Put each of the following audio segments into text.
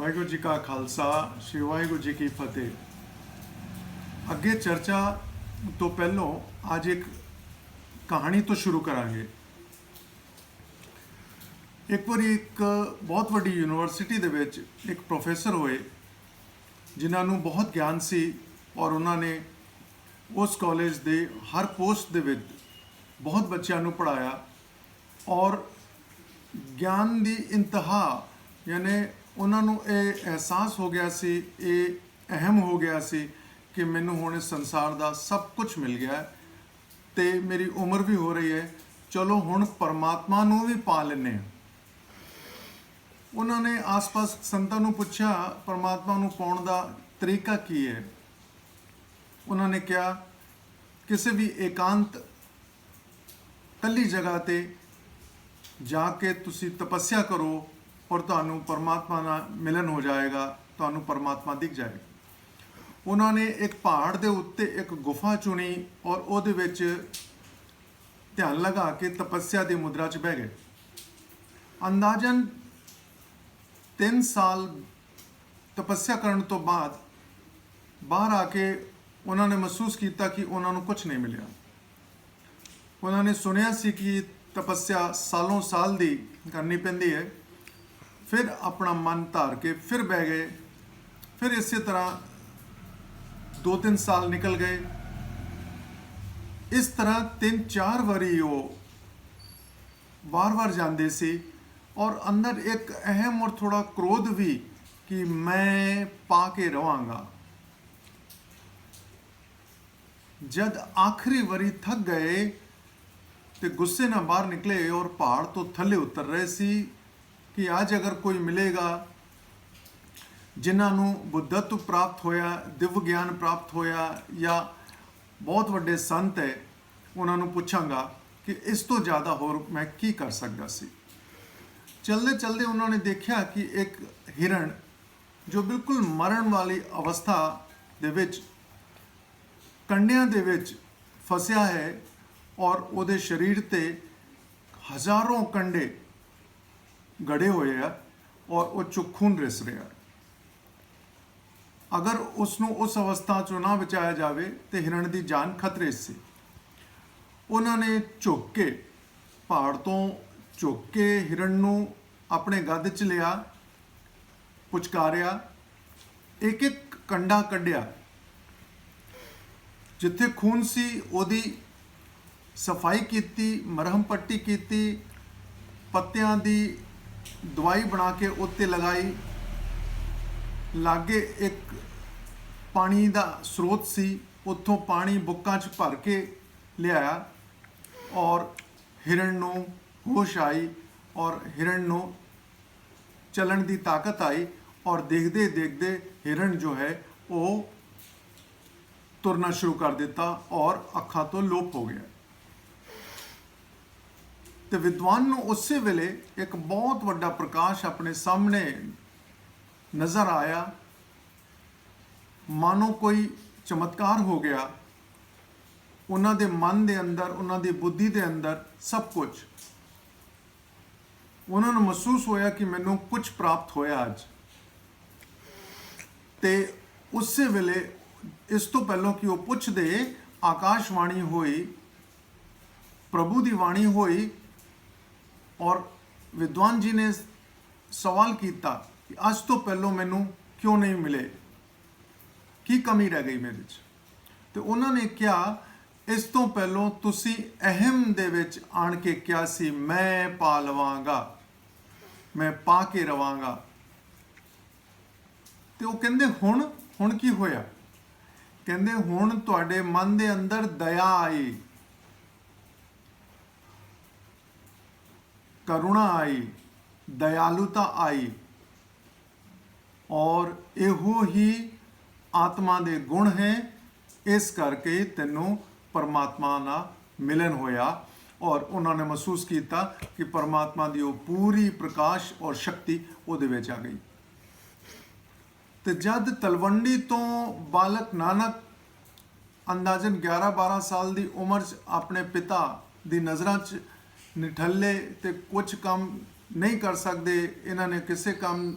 ਵਾਹਿਗੁਰੂ ਜੀ ਕਾ ਖਾਲਸਾ ਸ੍ਰੀ ਵਾਹਿਗੁਰੂ ਜੀ ਕੀ ਫਤਿਹ। ਅੱਗੇ ਚਰਚਾ ਤੋਂ ਪਹਿਲਾਂ ਅੱਜ ਇੱਕ ਕਹਾਣੀ ਤੋਂ ਸ਼ੁਰੂ ਕਰਾਂਗੇ। ਇੱਕ ਵਾਰੀ ਇੱਕ ਬਹੁਤ ਵੱਡੀ ਯੂਨੀਵਰਸਿਟੀ ਦੇ ਵਿੱਚ ਇੱਕ ਪ੍ਰੋਫੈਸਰ ਹੋਏ ਜਿਨ੍ਹਾਂ ਨੂੰ ਬਹੁਤ ਗਿਆਨ ਸੀ ਔਰ ਉਹਨਾਂ ਨੇ ਉਸ ਕਾਲਜ ਦੇ ਹਰ ਪੋਸਟ ਦੇ ਵਿੱਚ ਬਹੁਤ ਬੱਚਿਆਂ ਨੂੰ ਪੜ੍ਹਾਇਆ ਔਰ ਗਿਆਨ ਦੀ ਇੰਤਹਾ ਯਾਨੀ ਉਹਨਾਂ ਨੂੰ ਇਹ ਅਹਿਸਾਸ ਹੋ ਗਿਆ ਸੀ, ਇਹ ਅਹਿਮ ਹੋ ਗਿਆ ਸੀ ਕਿ ਮੈਨੂੰ ਹੁਣ ਇਸ ਸੰਸਾਰ ਦਾ ਸਭ ਕੁਝ ਮਿਲ ਗਿਆ ਤੇ ਮੇਰੀ ਉਮਰ ਵੀ ਹੋ ਰਹੀ ਹੈ, ਚਲੋ ਹੁਣ ਪਰਮਾਤਮਾ ਨੂੰ ਵੀ ਪਾ ਲੈਂਦੇ ਹਾਂ। ਉਹਨਾਂ ਨੇ ਆਸ-ਪਾਸ ਸੰਤਾਂ ਨੂੰ ਪੁੱਛਿਆ ਪਰਮਾਤਮਾ ਨੂੰ ਪਾਉਣ ਦਾ ਤਰੀਕਾ ਕੀ ਹੈ। ਉਹਨਾਂ ਨੇ ਕਿਹਾ ਕਿਸੇ ਵੀ ਇਕਾਂਤ ਕੱਲੀ ਜਗ੍ਹਾ ਤੇ ਜਾ ਕੇ ਤੁਸੀਂ ਤਪੱਸਿਆ ਕਰੋ ਔਰ ਤੁਹਾਨੂੰ ਪਰਮਾਤਮਾ ਨਾਲ ਮਿਲਨ ਹੋ ਜਾਏਗਾ, ਤੁਹਾਨੂੰ ਪਰਮਾਤਮਾ ਦਿਖ ਜਾਏਗਾ। ਉਹਨਾਂ ਨੇ ਇੱਕ ਪਹਾੜ ਦੇ ਉੱਤੇ ਇੱਕ ਗੁਫਾ ਚੁਣੀ ਔਰ ਉਹਦੇ ਵਿੱਚ ਧਿਆਨ ਲਗਾ ਕੇ ਤਪੱਸਿਆ ਦੀ ਮੁਦਰਾ 'ਚ ਬਹਿ ਗਏ। ਅੰਦਾਜ਼ਨ 3 ਸਾਲ ਤਪੱਸਿਆ ਕਰਨ ਤੋਂ ਬਾਅਦ ਬਾਹਰ ਆ ਕੇ ਉਹਨਾਂ ਨੇ ਮਹਿਸੂਸ ਕੀਤਾ ਕਿ ਉਹਨਾਂ ਨੂੰ ਕੁਝ ਨਹੀਂ ਮਿਲਿਆ। ਉਹਨਾਂ ਨੇ ਸੁਣਿਆ ਸੀ ਕਿ ਤਪੱਸਿਆ ਸਾਲੋਂ ਸਾਲ ਦੀ ਕਰਨੀ ਪੈਂਦੀ ਹੈ। ਫਿਰ ਆਪਣਾ ਮਨ ਧਾਰ ਕੇ ਫਿਰ ਬਹਿ ਗਏ। ਫਿਰ ਇਸੇ ਤਰ੍ਹਾਂ 2-3 ਸਾਲ ਨਿਕਲ ਗਏ। ਇਸ ਤਰ੍ਹਾਂ 3-4 ਵਾਰੀ ਉਹ ਵਾਰ-ਵਾਰ ਜਾਂਦੇ ਸੀ ਔਰ ਅੰਦਰ ਇੱਕ ਅਹਿਮ ਔਰ ਥੋੜਾ ਕ੍ਰੋਧ ਵੀ ਕਿ ਮੈਂ ਪਾ ਕੇ ਰਵਾਂਗਾ। ਜਦ ਆਖਰੀ ਵਾਰੀ ਥੱਕ ਗਏ ਤੇ ਗੁੱਸੇ ਨਾਲ ਬਾਹਰ ਨਿਕਲੇ ਔਰ ਪਹਾੜ ਤੋਂ ਥੱਲੇ ਉਤਰ ਰਹੇ ਸੀ ਕਿ ਅੱਜ ਅਗਰ ਕੋਈ ਮਿਲੇਗਾ ਜਿਨ੍ਹਾਂ ਨੂੰ ਬੁੱਧਤਵ ਪ੍ਰਾਪਤ ਹੋਇਆ, ਦਿਵ ਗਿਆਨ ਪ੍ਰਾਪਤ ਹੋਇਆ ਜਾਂ ਬਹੁਤ ਵੱਡੇ ਸੰਤ ਹੈ, ਉਹਨਾਂ ਨੂੰ ਪੁੱਛਾਂਗਾ ਕਿ ਇਸ ਤੋਂ ਜ਼ਿਆਦਾ ਹੋਰ ਮੈਂ ਕੀ ਕਰ ਸਕਦਾ ਸੀ। ਚਲਦੇ ਚਲਦੇ ਉਹਨਾਂ ਨੇ ਦੇਖਿਆ ਕਿ ਇੱਕ ਹਿਰਣ ਜੋ ਬਿਲਕੁਲ ਮਰਨ ਵਾਲੀ ਅਵਸਥਾ ਦੇ ਵਿੱਚ ਕੰਡਿਆਂ ਦੇ ਵਿੱਚ ਫਸਿਆ ਹੈ ਔਰ ਉਹਦੇ ਸਰੀਰ ਤੇ ਹਜ਼ਾਰਾਂ ਕੰਡੇ ਗੜੇ ਹੋਏ ਆ ਔਰ ਉਹ ਚੋਂ ਖੂਨ ਰਿਸ ਰਿਹਾ। ਅਗਰ ਉਸ ਨੂੰ ਉਸ ਅਵਸਥਾ ਚੋਂ ਨਾ ਬਚਾਇਆ ਜਾਵੇ ਤੇ ਹਿਰਣ ਦੀ ਜਾਨ ਖਤਰੇ ਸੀ। ਉਹਨਾਂ ਨੇ ਝੁੱਕ ਕੇ ਪਹਾੜ ਤੋਂ ਝੁੱਕ ਕੇ ਹਿਰਣ ਨੂੰ ਆਪਣੇ ਗੱਦ 'ਚ ਲਿਆ, ਪੁਚਕਾਰਿਆ, ਇੱਕ ਇੱਕ ਕੰਡਾ ਕੱਢਿਆ। ਜਿੱਥੇ ਖੂਨ ਸੀ ਉਹਦੀ ਸਫਾਈ ਕੀਤੀ, ਮਰਹਮ ਪੱਟੀ ਕੀਤੀ, ਪੱਤਿਆਂ ਦੀ ਦਵਾਈ ਬਣਾ ਕੇ ਉੱਤੇ ਲਗਾਈ। ਲਾਗੇ ਇੱਕ ਪਾਣੀ ਦਾ ਸਰੋਤ ਸੀ, ਉੱਥੋਂ ਪਾਣੀ ਬੁੱਕਾਂ 'ਚ ਭਰ ਕੇ ਲਿਆਇਆ ਔਰ ਹਿਰਣ ਨੂੰ ਹੋਸ਼ ਆਈ ਔਰ ਹਿਰਣ ਨੂੰ ਚੱਲਣ ਦੀ ਤਾਕਤ ਆਈ ਔਰ ਦੇਖਦੇ ਦੇਖਦੇ ਹਿਰਣ ਜੋ ਹੈ ਉਹ ਤੁਰਨਾ ਸ਼ੁਰੂ ਕਰ ਦਿੱਤਾ ਔਰ ਅੱਖਾਂ ਤੋਂ ਲੋਪ ਹੋ ਗਿਆ। ਤੇ ਵਿਦਵਾਨ ਨੂੰ ਉਸੇ ਵੇਲੇ ਇੱਕ ਬਹੁਤ ਵੱਡਾ ਪ੍ਰਕਾਸ਼ ਆਪਣੇ ਸਾਹਮਣੇ ਨਜ਼ਰ ਆਇਆ, ਮਾਨੋ ਕੋਈ ਚਮਤਕਾਰ ਹੋ ਗਿਆ। ਉਹਨਾਂ ਦੇ ਮਨ ਦੇ ਅੰਦਰ, ਉਹਨਾਂ ਦੀ ਬੁੱਧੀ ਦੇ ਅੰਦਰ ਸਭ ਕੁਝ ਉਹਨਾਂ ਨੂੰ ਮਹਿਸੂਸ ਹੋਇਆ ਕਿ ਮੈਨੂੰ ਕੁਝ ਪ੍ਰਾਪਤ ਹੋਇਆ ਅੱਜ। ਤੇ ਉਸੇ ਵੇਲੇ ਇਸ ਤੋਂ ਪਹਿਲਾਂ ਕਿ ਉਹ ਪੁੱਛਦੇ, ਆਕਾਸ਼ਵਾਣੀ ਹੋਈ, ਪ੍ਰਭੂ ਦੀ ਬਾਣੀ ਹੋਈ ਔਰ ਵਿਦਵਾਨ ਜੀ ਨੇ ਸਵਾਲ ਕੀਤਾ ਕਿ ਅੱਜ ਤੋਂ ਪਹਿਲਾਂ ਮੈਨੂੰ ਕਿਉਂ ਨਹੀਂ ਮਿਲੇ, ਕੀ ਕਮੀ ਰਹਿ ਗਈ ਮੇਰੇ 'ਚ। ਤੇ ਉਹਨਾਂ ਨੇ ਕਿਹਾ ਇਸ ਤੋਂ ਪਹਿਲਾਂ ਤੁਸੀਂ ਅਹਿਮ ਦੇ ਵਿੱਚ ਆਣ ਕੇ ਕਿਹਾ ਸੀ ਮੈਂ ਪਾ ਲਵਾਂਗਾ, ਮੈਂ ਪਾ ਕੇ ਰਵਾਂਗਾ। ਤੇ ਉਹ ਕਹਿੰਦੇ ਹੁਣ ਕੀ ਹੋਇਆ? ਕਹਿੰਦੇ ਹੁਣ ਤੁਹਾਡੇ ਮਨ ਦੇ ਅੰਦਰ ਦਇਆ ਆਈ, ਕਰੁਣਾ ਆਈ, ਦਇਆਲੁਤਾ ਆਈ ਔਰ ਇਹੋ ਹੀ ਆਤਮਾ ਦੇ ਗੁਣ ਹੈ। ਇਸ ਕਰਕੇ ਤੈਨੂੰ ਪਰਮਾਤਮਾ ਨਾਲ ਮਿਲਨ ਹੋਇਆ ਔਰ ਉਹਨਾਂ ਨੇ ਮਹਿਸੂਸ ਕੀਤਾ ਕਿ ਪਰਮਾਤਮਾ ਦੀ ਉਹ ਪੂਰੀ ਪ੍ਰਕਾਸ਼ ਔਰ ਸ਼ਕਤੀ ਉਹਦੇ ਵਿੱਚ ਆ ਗਈ। ਤੇ ਜਦ ਤਲਵੰਡੀ ਤੋਂ ਬਾਲਕ ਨਾਨਕ ਅੰਦਾਜ਼ਨ 11-12 ਸਾਲ ਦੀ ਉਮਰ 'ਚ ਆਪਣੇ ਪਿਤਾ ਦੀ ਨਜ਼ਰਾਂ 'ਚ ਨਿਠੱਲੇ ਤੇ ਕੁਝ ਕੰਮ ਨਹੀਂ ਕਰ ਸਕਦੇ, ਇਹਨਾਂ ਨੇ ਕਿਸੇ ਕੰਮ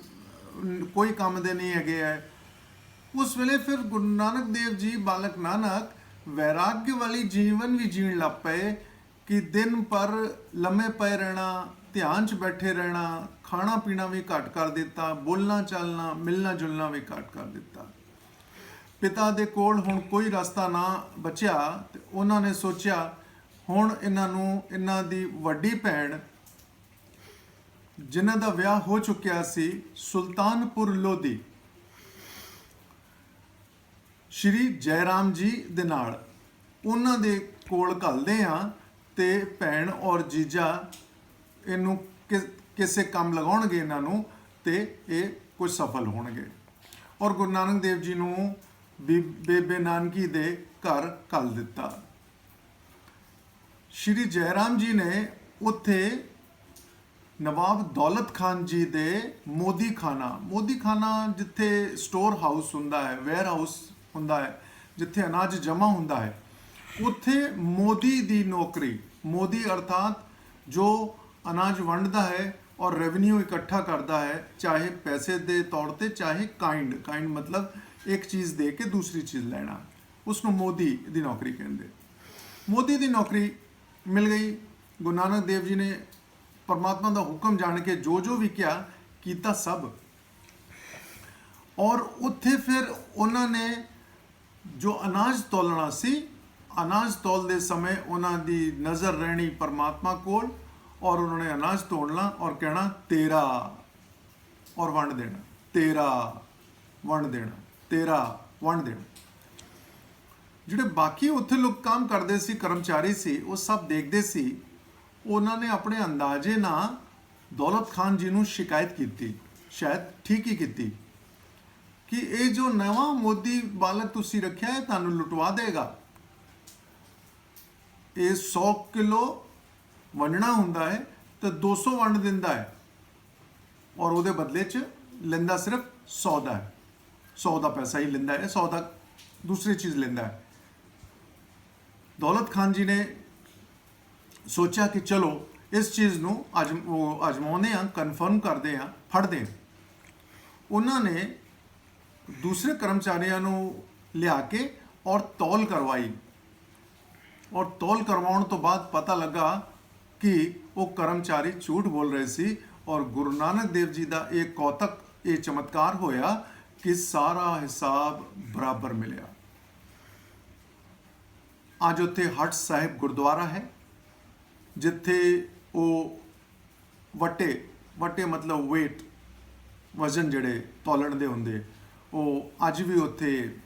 ਕੋਈ ਕੰਮ ਦੇ ਨਹੀਂ ਹੈਗੇ ਹੈ। ਉਸ ਵੇਲੇ ਫਿਰ ਗੁਰੂ ਨਾਨਕ ਦੇਵ ਜੀ ਬਾਲਕ ਨਾਨਕ ਵੈਰਾग्य ਵਾਲੀ ਜੀਵਨ ਵੀ ਜੀਣ ਲੱਗ ਪਏ ਕਿ ਦਿਨ ਪਰ ਲੰਮੇ ਪਏ ਰਹਿਣਾ, ਧਿਆਨ 'ਚ ਬੈਠੇ ਰਹਿਣਾ, ਖਾਣਾ ਪੀਣਾ ਵੀ ਘੱਟ ਕਰ ਦਿੱਤਾ, ਬੋਲਣਾ ਚਾਲਣਾ ਮਿਲਣਾ ਜੁਲਣਾ ਵੀ ਘੱਟ ਕਰ ਦਿੱਤਾ। ਪਿਤਾ ਦੇ ਕੋਲ ਹੁਣ ਕੋਈ ਰਸਤਾ ਨਾ ਬਚਿਆ ਤੇ ਉਹਨਾਂ ਨੇ ਸੋਚਿਆ ਹੁਣ ਇਹਨਾਂ ਦੀ ਵੱਡੀ ਭੈਣ ਜਿਨ੍ਹਾਂ ਦਾ ਵਿਆਹ ਹੋ ਚੁੱਕਿਆ ਸੀ ਸੁਲਤਾਨਪੁਰ ਲੋਧੀ ਸ਼੍ਰੀ ਜੈਰਾਮ ਜੀ ਦੇ ਨਾਲ, ਉਹਨਾਂ ਦੇ ਕੋਲ ਘੱਲਦੇ ਆ ਤੇ ਭੈਣ ਔਰ ਜੀਜਾ ਇਹਨੂੰ ਕਿਸੇ ਕੰਮ ਲਗਾਉਣਗੇ ਇਹਨਾਂ ਨੂੰ ਤੇ ਇਹ ਕੁਝ ਸਫਲ ਹੋਣਗੇ। ਔਰ ਗੁਰੂ ਨਾਨਕ ਦੇਵ ਜੀ ਨੂੰ ਬੇਬੇ ਨਾਨਕੀ ਦੇ ਘਰ ਘੱਲ ਦਿੱਤਾ। ਸ਼੍ਰੀ ਜੈਰਾਮ ਜੀ ਨੇ ਉੱਥੇ ਨਵਾਬ ਦੌਲਤ ਖਾਨ ਜੀ ਦੇ ਮੋਦੀ ਖਾਨਾ ਜਿੱਥੇ ਸਟੋਰ ਹਾਊਸ ਹੁੰਦਾ ਹੈ, ਵੇਅਰ ਹਾਊਸ ਹੁੰਦਾ ਹੈ, ਜਿੱਥੇ ਅਨਾਜ ਜਮ੍ਹਾਂ ਹੁੰਦਾ ਹੈ, ਉੱਥੇ ਮੋਦੀ ਦੀ ਨੌਕਰੀ, ਮੋਦੀ ਅਰਥਾਤ ਜੋ ਅਨਾਜ ਵੰਡਦਾ ਹੈ ਔਰ ਰੈਵਨਿਊ ਇਕੱਠਾ ਕਰਦਾ ਹੈ, ਚਾਹੇ ਪੈਸੇ ਦੇ ਤੌਰ ਤੇ ਚਾਹੇ ਕਾइंड ਮਤਲਬ ਇੱਕ ਚੀਜ਼ ਦੇ ਕੇ ਦੂਸਰੀ ਚੀਜ਼ ਲੈਣਾ, ਉਸ ਨੂੰ ਮੋਦੀ ਦੀ ਨੌਕਰੀ ਕਹਿੰਦੇ। ਮੋਦੀ ਦੀ ਨੌਕਰੀ ਮਿਲ ਗਈ। ਗੁਰੂ ਨਾਨਕ ਦੇਵ ਜੀ ਨੇ ਪਰਮਾਤਮਾ ਦਾ ਹੁਕਮ ਜਾਣ ਕੇ ਜੋ ਵੀ ਕਿਹਾ ਕੀਤਾ ਸਭ। ਔਰ ਉੱਥੇ ਫਿਰ ਉਹਨਾਂ ਨੇ ਜੋ ਅਨਾਜ ਤੋਲਣਾ ਸੀ, ਅਨਾਜ ਤੋਲਦੇ ਸਮੇਂ ਉਹਨਾਂ ਦੀ ਨਜ਼ਰ ਰਹਿਣੀ ਪਰਮਾਤਮਾ ਕੋਲ ਔਰ ਉਹਨਾਂ ਨੇ ਅਨਾਜ ਤੋੜਨਾ ਔਰ ਕਹਿਣਾ ਤੇਰਾ ਔਰ ਵੰਡ ਦੇਣਾ, ਤੇਰਾ ਵੰਡ ਦੇਣਾ, ਤੇਰਾ ਵੰਡ ਦੇਣਾ। ਜਿਹੜੇ ਬਾਕੀ ਉੱਥੇ ਲੋਕ ਕੰਮ ਕਰਦੇ ਸੀ, ਕਰਮਚਾਰੀ ਸੀ, ਉਹ ਸਭ ਦੇਖਦੇ ਸੀ। ਉਹਨਾਂ ਨੇ ਆਪਣੇ ਅੰਦਾਜ਼ੇ ਨਾਲ ਦੌਲਤ ਖਾਨ ਜੀ ਨੂੰ ਸ਼ਿਕਾਇਤ ਕੀਤੀ, ਸ਼ਾਇਦ ਠੀਕ ਹੀ ਕੀਤੀ, ਕਿ ਇਹ ਜੋ ਨਵਾਂ ਮੋਦੀ ਬਾਲਕ ਤੁਸੀਂ ਰੱਖਿਆ ਹੈ ਤੁਹਾਨੂੰ ਲੁਟਵਾ ਦੇਗਾ। ਇਹ 100 ਕਿਲੋ ਵੰਡਣਾ ਹੁੰਦਾ ਹੈ ਤੇ 200 ਵੰਡ ਦਿੰਦਾ ਹੈ ਔਰ ਉਹਦੇ ਬਦਲੇ 'ਚ ਲੈਂਦਾ ਸਿਰਫ 100 ਦਾ ਹੈ, 100 ਦਾ ਪੈਸਾ ਹੀ ਲੈਂਦਾ ਹੈ, 100 ਦਾ ਦੂਸਰੀ ਚੀਜ਼ ਲੈਂਦਾ ਹੈ। ਦੌਲਤ ਖਾਨ ਜੀ ਨੇ ਸੋਚਿਆ ਕਿ ਚਲੋ ਇਸ ਚੀਜ਼ ਨੂੰ ਅਜਮਾਉਂਦੇ ਹਾਂ, ਕਨਫਰਮ ਕਰਦੇ ਹਾਂ, ਫੜਦੇ ਹਾਂ। ਉਹਨਾਂ ਨੇ ਦੂਸਰੇ ਕਰਮਚਾਰੀਆਂ ਨੂੰ ਲਿਆ ਕੇ ਔਰ ਤੌਲ ਕਰਵਾਈ ਔਰ ਤੌਲ ਕਰਵਾਉਣ ਤੋਂ ਬਾਅਦ ਪਤਾ ਲੱਗਾ ਕਿ ਉਹ ਕਰਮਚਾਰੀ ਝੂਠ ਬੋਲ ਰਹੇ ਸੀ ਔਰ ਗੁਰੂ ਨਾਨਕ ਦੇਵ ਜੀ ਦਾ ਇਹ ਕੌਤਕ, ਇਹ ਚਮਤਕਾਰ ਹੋਇਆ ਕਿ ਸਾਰਾ ਹਿਸਾਬ ਬਰਾਬਰ ਮਿਲਿਆ। ਅੱਜ ਉੱਥੇ ਹਟ ਸਾਹਿਬ ਗੁਰਦੁਆਰਾ ਹੈ, ਜਿੱਥੇ ਉਹ ਵਟੇ ਮਤਲਬ weight, ਵਜ਼ਨ ਜਿਹੜੇ ਤੋਲਣ ਦੇ ਹੁੰਦੇ, ਉਹ ਅੱਜ ਵੀ ਉੱਥੇ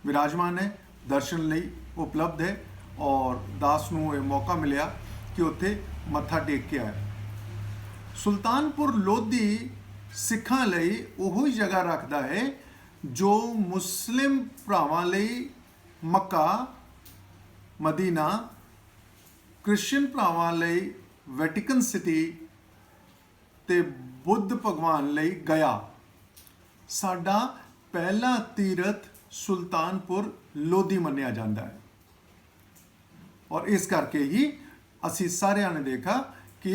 ਵਿਰਾਜਮਾਨ ਹੈ, ਦਰਸ਼ਨ ਲਈ ਉਪਲਬਧ ਹੈ। ਔਰ ਦਾਸ ਨੂੰ ਇਹ ਮੌਕਾ ਮਿਲਿਆ ਕਿ ਉੱਥੇ ਮੱਥਾ ਟੇਕ ਕੇ ਆਏ। ਸੁਲਤਾਨਪੁਰ ਲੋਧੀ ਸਿੱਖਾਂ ਲਈ ਉਹੋ ਹੀ ਜਗ੍ਹਾ ਰੱਖਦਾ ਹੈ ਜੋ ਮੁਸਲਿਮ ਭਰਾਵਾਂ ਲਈ ਮੱਕਾ, ਮਦੀਨਾ, ਕ੍ਰਿਸਚੀਅਨ ਭਰਾਵਾਂ ਲਈ ਵੈਟੀਕਨ ਸਿਟੀ ਤੇ ਬੁੱਧ ਭਗਵਾਨ ਲਈ ਗਿਆ। ਸਾਡਾ ਪਹਿਲਾ ਤੀਰਥ ਸੁਲਤਾਨਪੁਰ ਲੋਧੀ ਮੰਨਿਆ ਜਾਂਦਾ ਹੈ ਔਰ ਇਸ ਕਰਕੇ ਹੀ ਅਸੀਂ ਸਾਰਿਆਂ ਨੇ ਦੇਖਾ ਕਿ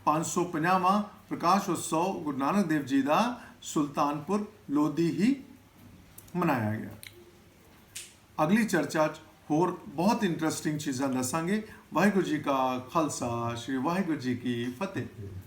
550ਵਾਂ ਪ੍ਰਕਾਸ਼ ਉਤਸਵ ਗੁਰੂ ਨਾਨਕ ਦੇਵ ਜੀ ਦਾ ਸੁਲਤਾਨਪੁਰ ਲੋਧੀ ਹੀ ਮਨਾਇਆ ਗਿਆ। ਅਗਲੀ ਚਰਚਾ 'ਚ ਹੋਰ ਬਹੁਤ ਇੰਟਰਸਟਿੰਗ ਚੀਜ਼ਾਂ ਦੱਸਾਂਗੇ। ਵਾਹਿਗੁਰੂ ਜੀ ਕਾ ਖਾਲਸਾ, ਸ਼੍ਰੀ ਵਾਹਿਗੁਰੂ ਜੀ ਕੀ ਫਤਿਹ।